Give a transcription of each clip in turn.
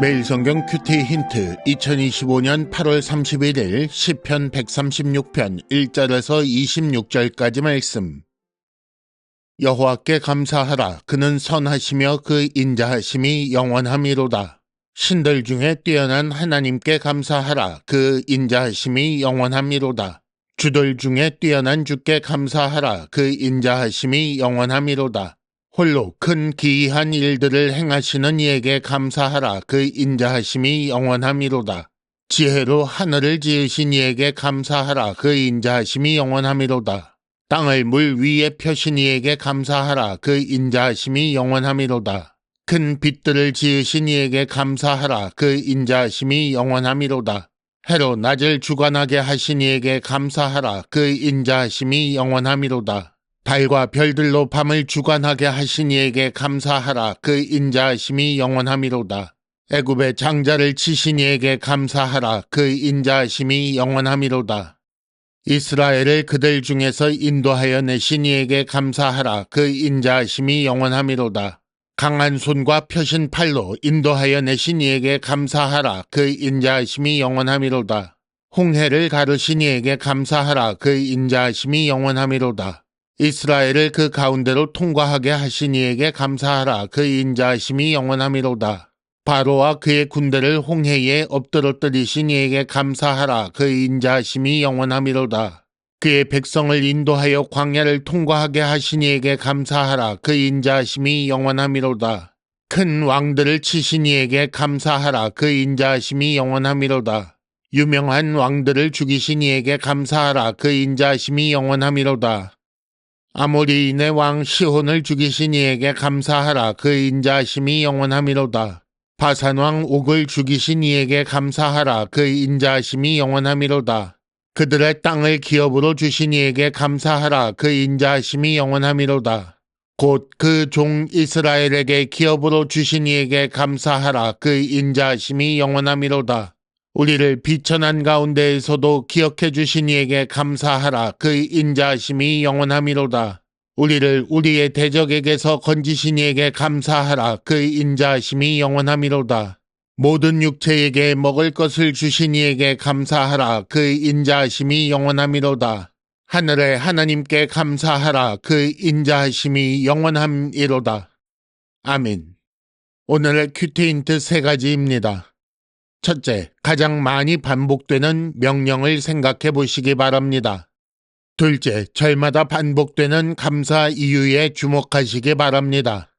매일 성경 큐티 힌트 2025년 8월 31일 시편 136편 1절에서 26절까지 말씀. 여호와께 감사하라. 그는 선하시며 그 인자하심이 영원함이로다. 신들 중에 뛰어난 하나님께 감사하라. 그 인자하심이 영원함이로다. 주들 중에 뛰어난 주께 감사하라. 그 인자하심이 영원함이로다. 홀로 큰 기이한 일들을 행하시는 이에게 감사하라. 그 인자하심이 영원함이로다. 지혜로 하늘을 지으신 이에게 감사하라. 그 인자하심이 영원함이로다. 땅을 물 위에 펴신 이에게 감사하라. 그 인자하심이 영원함이로다. 큰 빛들을 지으신 이에게 감사하라. 그 인자하심이 영원함이로다. 해로 낮을 주관하게 하신 이에게 감사하라. 그 인자하심이 영원함이로다. 달과 별들로 밤을 주관하게 하신 이에게 감사하라. 그 인자하심이 영원함이로다. 애굽의 장자를 치신 이에게 감사하라. 그 인자하심이 영원함이로다. 이스라엘을 그들 중에서 인도하여 내신 이에게 감사하라. 그 인자하심이 영원함이로다. 강한 손과 펴신 팔로 인도하여 내신 이에게 감사하라. 그 인자하심이 영원함이로다. 홍해를 가르신 이에게 감사하라. 그 인자하심이 영원함이로다. 이스라엘을 그 가운데로 통과하게 하신 이에게 감사하라. 그 인자하심이 영원함이로다. 바로와 그의 군대를 홍해에 엎드러뜨리신 이에게 감사하라. 그 인자하심이 영원함이로다. 그의 백성을 인도하여 광야를 통과하게 하신 이에게 감사하라. 그 인자하심이 영원함이로다. 큰 왕들을 치신 이에게 감사하라. 그 인자하심이 영원함이로다. 유명한 왕들을 죽이신 이에게 감사하라. 그 인자하심이 영원함이로다. 아모리인의 왕 시혼을 죽이신 이에게 감사하라. 그 인자하심이 영원함이로다. 바산 왕 옥을 죽이신 이에게 감사하라. 그 인자하심이 영원함이로다. 그들의 땅을 기업으로 주신 이에게 감사하라. 그 인자하심이 영원함이로다. 곧 그 종 이스라엘에게 기업으로 주신 이에게 감사하라. 그 인자하심이 영원함이로다. 우리를 비천한 가운데에서도 기억해 주신 이에게 감사하라. 그 인자하심이 영원함이로다. 우리를 우리의 대적에게서 건지신 이에게 감사하라. 그 인자하심이 영원함이로다. 모든 육체에게 먹을 것을 주신 이에게 감사하라. 그 인자하심이 영원함이로다. 하늘의 하나님께 감사하라. 그 인자하심이 영원함이로다. 아멘. 오늘의 큐티 힌트 3가지입니다. 첫째, 가장 많이 반복되는 명령을 생각해 보시기 바랍니다. 둘째, 절마다 반복되는 감사 이유에 주목하시기 바랍니다.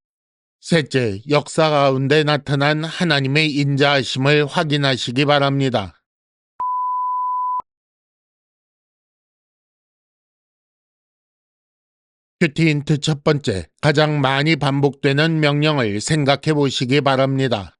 셋째, 역사 가운데 나타난 하나님의 인자하심을 확인하시기 바랍니다. 큐티 힌트 첫 번째, 가장 많이 반복되는 명령을 생각해 보시기 바랍니다.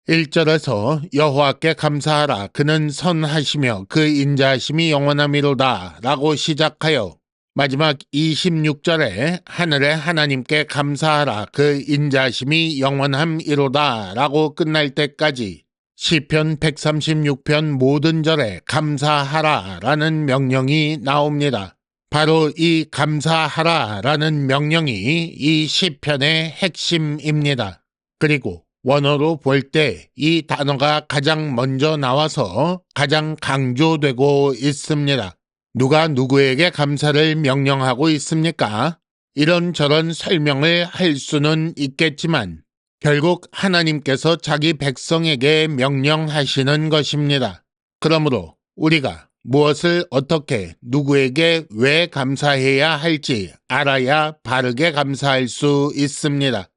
1절에서 여호와께 감사하라. 그는 선하시며 그 인자하심이 영원함이로다 라고 시작하여 마지막 26절에 하늘의 하나님께 감사하라. 그 인자하심이 영원함이로다 라고 끝날 때까지 시편 136편 모든 절에 감사하라 라는 명령이 나옵니다. 바로 이 감사하라 라는 명령이 이 시편의 핵심입니다. 그리고 원어로 볼 때 이 단어가 가장 먼저 나와서 가장 강조되고 있습니다. 누가 누구에게 감사를 명령하고 있습니까? 이런저런 설명을 할 수는 있겠지만 결국 하나님께서 자기 백성에게 명령하시는 것입니다. 그러므로 우리가 무엇을 어떻게 누구에게 왜 감사해야 할지 알아야 바르게 감사할 수 있습니다.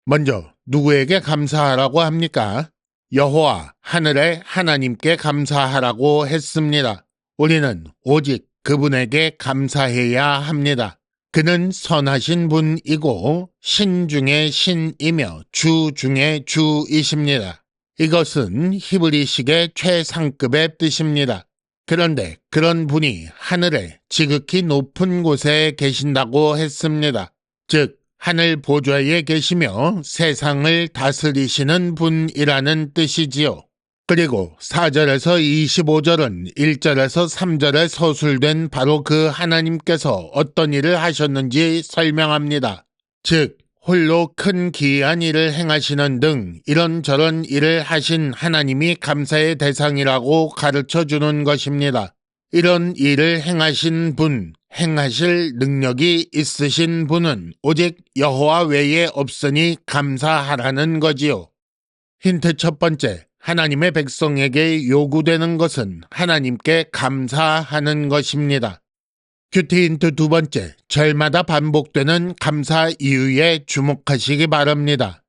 먼저 누구에게 감사하라고 합니까? 여호와 하늘의 하나님께 감사하라고 했습니다. 우리는 오직 그분에게 감사해야 합니다. 그는 선하신 분이고 신 중의 신이며 주 중의 주이십니다. 이것은 히브리식의 최상급의 뜻입니다. 그런데 그런 분이 하늘에 지극히 높은 곳에 계신다고 했습니다. 즉 하늘 보좌에 계시며 세상을 다스리시는 분이라는 뜻이지요. 그리고 4절에서 25절은 1절에서 3절에 서술된 바로 그 하나님께서 어떤 일을 하셨는지 설명합니다. 즉 홀로 큰 기이한 일을 행하시는 등 이런저런 일을 하신 하나님이 감사의 대상이라고 가르쳐주는 것입니다. 이런 일을 행하신 분, 행하실 능력이 있으신 분은 오직 여호와 외에 없으니 감사하라는 거지요. 힌트 첫 번째, 하나님의 백성에게 요구되는 것은 하나님께 감사하는 것입니다. 큐티 힌트 두 번째, 절마다 반복되는 감사 이유에 주목하시기 바랍니다.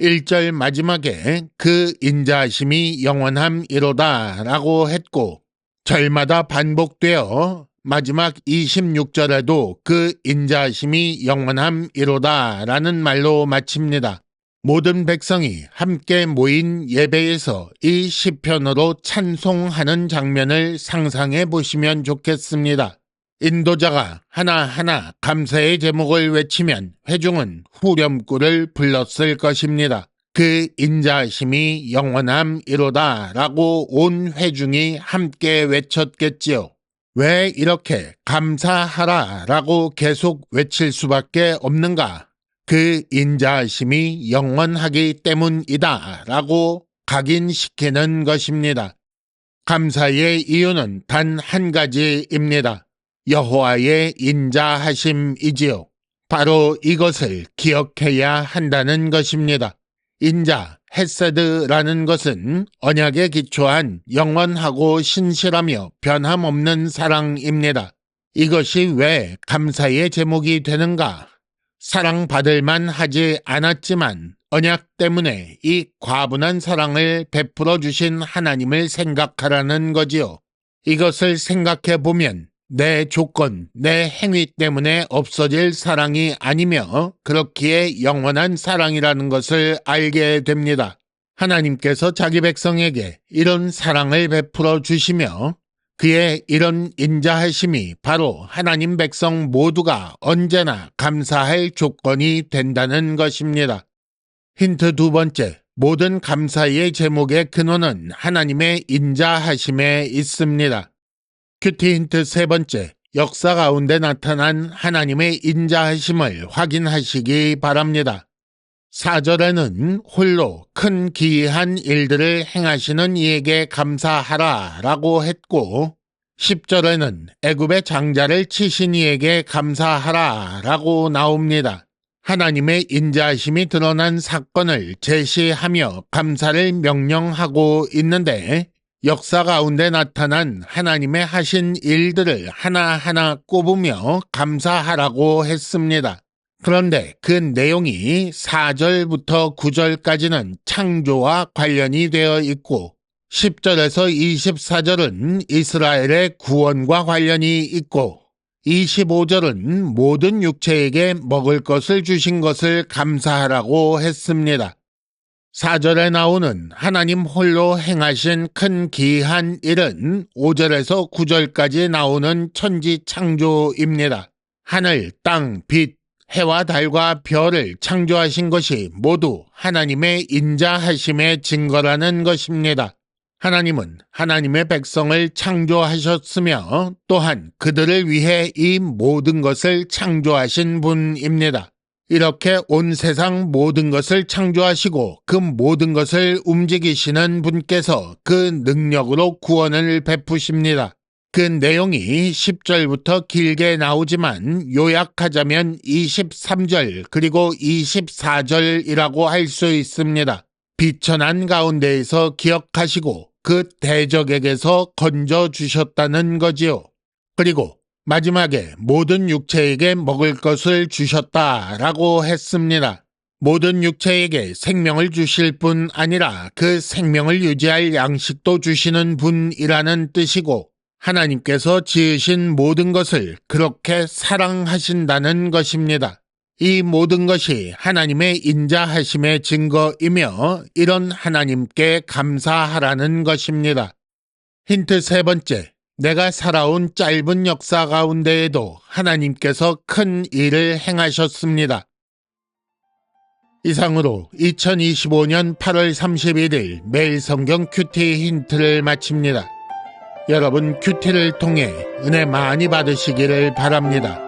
1절 마지막에 그 인자하심이 영원함이로다 라고 했고, 절마다 반복되어 마지막 26절에도 그 인자하심이 영원함이로다 라는 말로 마칩니다. 모든 백성이 함께 모인 예배에서 이 시편으로 찬송하는 장면을 상상해 보시면 좋겠습니다. 인도자가 하나하나 감사의 제목을 외치면 회중은 후렴구를 불렀을 것입니다. 그 인자하심이 영원함이로다 라고 온 회중이 함께 외쳤겠지요. 왜 이렇게 감사하라 라고 계속 외칠 수밖에 없는가? 그 인자하심이 영원하기 때문이다 라고 각인시키는 것입니다. 감사의 이유는 단 한 가지입니다. 여호와의 인자하심이지요. 바로 이것을 기억해야 한다는 것입니다. 인자, 헤세드라는 것은 언약에 기초한 영원하고 신실하며 변함없는 사랑입니다. 이것이 왜 감사의 제목이 되는가? 사랑받을 만하지 않았지만 언약 때문에 이 과분한 사랑을 베풀어 주신 하나님을 생각하라는 거지요. 이것을 생각해 보면 내 조건, 내 행위 때문에 없어질 사랑이 아니며 그렇기에 영원한 사랑이라는 것을 알게 됩니다. 하나님께서 자기 백성에게 이런 사랑을 베풀어 주시며 그의 이런 인자하심이 바로 하나님 백성 모두가 언제나 감사할 조건이 된다는 것입니다. 힌트 두 번째, 모든 감사의 제목의 근원은 하나님의 인자하심에 있습니다. 큐티 힌트 세 번째, 역사 가운데 나타난 하나님의 인자하심을 확인하시기 바랍니다. 4절에는 홀로 큰 기이한 일들을 행하시는 이에게 감사하라 라고 했고 10절에는 애굽의 장자를 치신 이에게 감사하라 라고 나옵니다. 하나님의 인자하심이 드러난 사건을 제시하며 감사를 명령하고 있는데 역사 가운데 나타난 하나님의 하신 일들을 하나하나 꼽으며 감사하라고 했습니다. 그런데 그 내용이 4절부터 9절까지는 창조와 관련이 되어 있고 10절에서 24절은 이스라엘의 구원과 관련이 있고 25절은 모든 육체에게 먹을 것을 주신 것을 감사하라고 했습니다. 4절에 나오는 하나님 홀로 행하신 큰 기이한 일은 5절에서 9절까지 나오는 천지 창조입니다. 하늘, 땅, 빛, 해와 달과 별을 창조하신 것이 모두 하나님의 인자하심의 증거라는 것입니다. 하나님은 하나님의 백성을 창조하셨으며 또한 그들을 위해 이 모든 것을 창조하신 분입니다. 이렇게 온 세상 모든 것을 창조하시고 그 모든 것을 움직이시는 분께서 그 능력으로 구원을 베푸십니다. 그 내용이 10절부터 길게 나오지만 요약하자면 23절 그리고 24절이라고 할 수 있습니다. 비천한 가운데에서 기억하시고 그 대적에게서 건져주셨다는 거지요. 그리고 마지막에 모든 육체에게 먹을 것을 주셨다라고 했습니다. 모든 육체에게 생명을 주실 뿐 아니라 그 생명을 유지할 양식도 주시는 분이라는 뜻이고 하나님께서 지으신 모든 것을 그렇게 사랑하신다는 것입니다. 이 모든 것이 하나님의 인자하심의 증거이며 이런 하나님께 감사하라는 것입니다. 힌트 세 번째, 내가 살아온 짧은 역사 가운데에도 하나님께서 큰 일을 행하셨습니다. 이상으로 2025년 8월 31일 매일 성경 큐티 힌트를 마칩니다. 여러분 큐티를 통해 은혜 많이 받으시기를 바랍니다.